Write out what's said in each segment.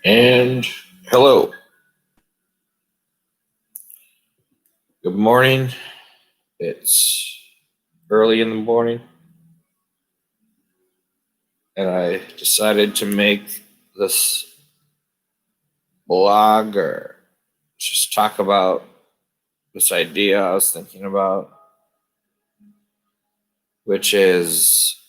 And hello. Good morning. It's early in the morning, and I decided to make this blog or just talk about this idea I was thinking about, which is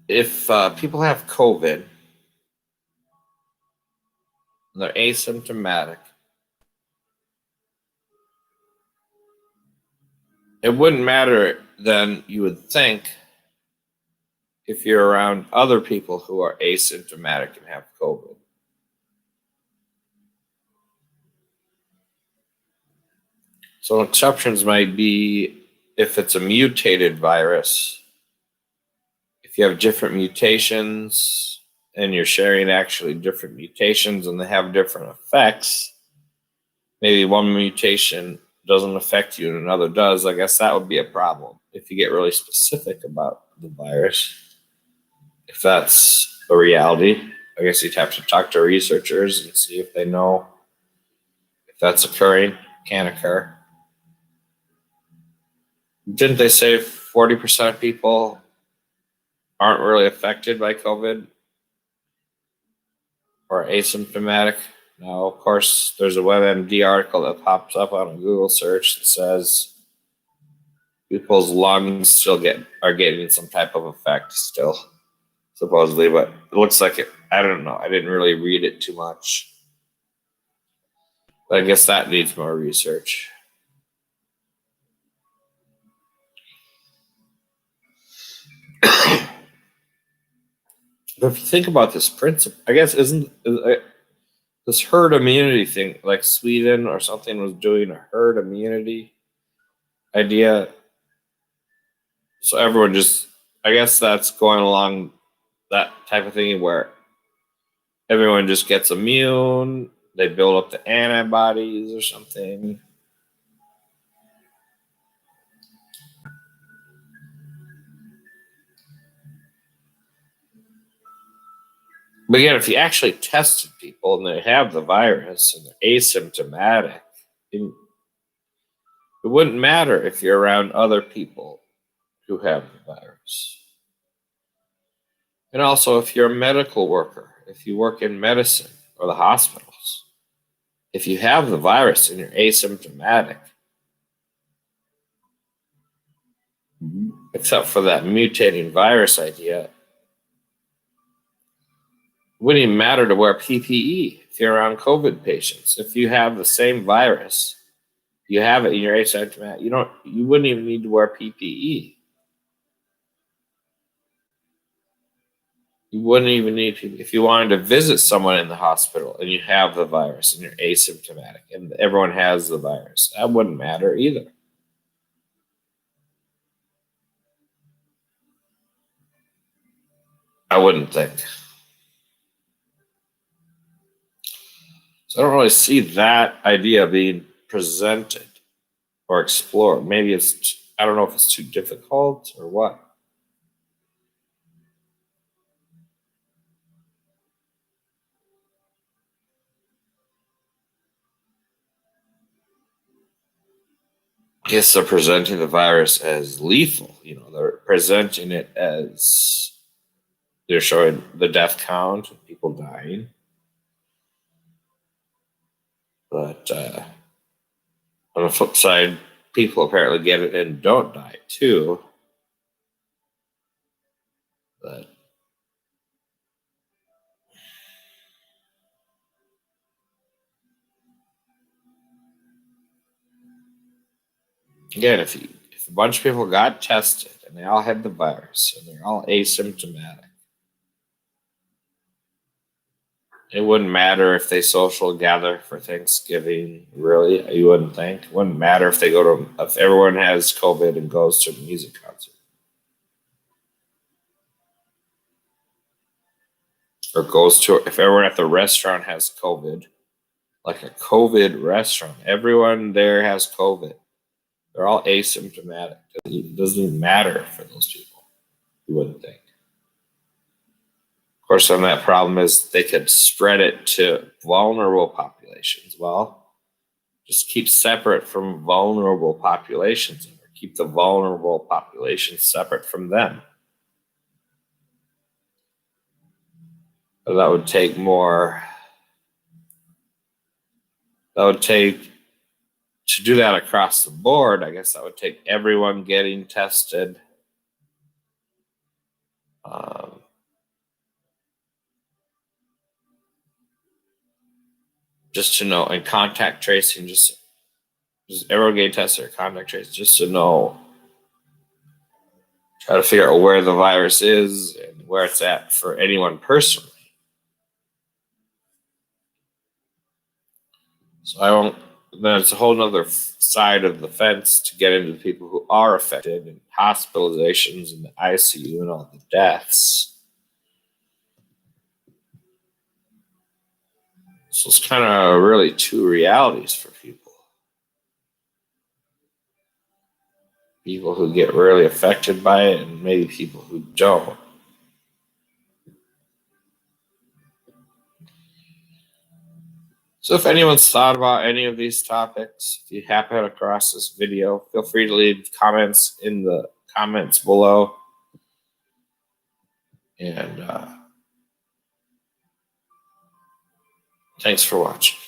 if people have COVID and they're asymptomatic, it wouldn't matter then, you would think, if you're around other people who are asymptomatic and have COVID. So exceptions might be if it's a mutated virus, if you have different mutations and you're sharing actually different mutations and they have different effects, maybe one mutation doesn't affect you and another does, I guess that would be a problem if you get really specific about the virus. If that's a reality, I guess you'd have to talk to researchers and see if they know if that's occurring, can occur. Didn't they say 40% of people aren't really affected by COVID or asymptomatic? Now, of course, there's a WebMD article that pops up on a Google search that says people's lungs still are getting some type of effect still, supposedly, but it looks like it. I don't know. I didn't really read it too much, but I guess that needs more research. But if you think about this principle, I guess isn't this herd immunity thing, like Sweden or something was doing a herd immunity idea. So everyone just, I guess that's going along that type of thing where everyone just gets immune, they build up the antibodies or something. But again, if you actually tested people and they have the virus and they're asymptomatic, it wouldn't matter if you're around other people who have the virus. And also, if you're a medical worker, if you work in medicine or the hospitals, if you have the virus and you're asymptomatic, except for that mutating virus idea, it wouldn't even matter to wear PPE if you're around COVID patients. If you have the same virus, you have it and you're asymptomatic, you wouldn't even need to wear PPE. You wouldn't even need to, if you wanted to visit someone in the hospital and you have the virus and you're asymptomatic and everyone has the virus, that wouldn't matter either. I wouldn't think. So I don't really see that idea being presented or explored. Maybe I don't know if it's too difficult or what. I guess they're presenting the virus as lethal. They're presenting it as they're showing the death count of people dying. But on the flip side, people apparently get it and don't die too. But again, if a bunch of people got tested and they all had the virus and they're all asymptomatic, it wouldn't matter if they social gather for Thanksgiving, really. You wouldn't think. It wouldn't matter if if everyone has COVID and goes to a music concert. Or if everyone at the restaurant has COVID, like a COVID restaurant, everyone there has COVID. They're all asymptomatic. It doesn't even matter for those people. You wouldn't think. Of course, then that problem is they could spread it to vulnerable populations. Well, just keep separate from vulnerable populations, or keep the vulnerable populations separate from them. But that would take more. That would take, to do that across the board, I guess that would take everyone getting tested. Just to know, and contact tracing, just aerogate test or contact tracing, just to know, try to figure out where the virus is and where it's at for anyone personally. So I won't, then it's a whole other side of the fence to get into the people who are affected, and hospitalizations and the ICU and all the deaths. So it's kind of really two realities for people. People who get really affected by it, and maybe people who don't. So if anyone's thought about any of these topics, if you happen across this video, feel free to leave comments in the comments below. And thanks for watching.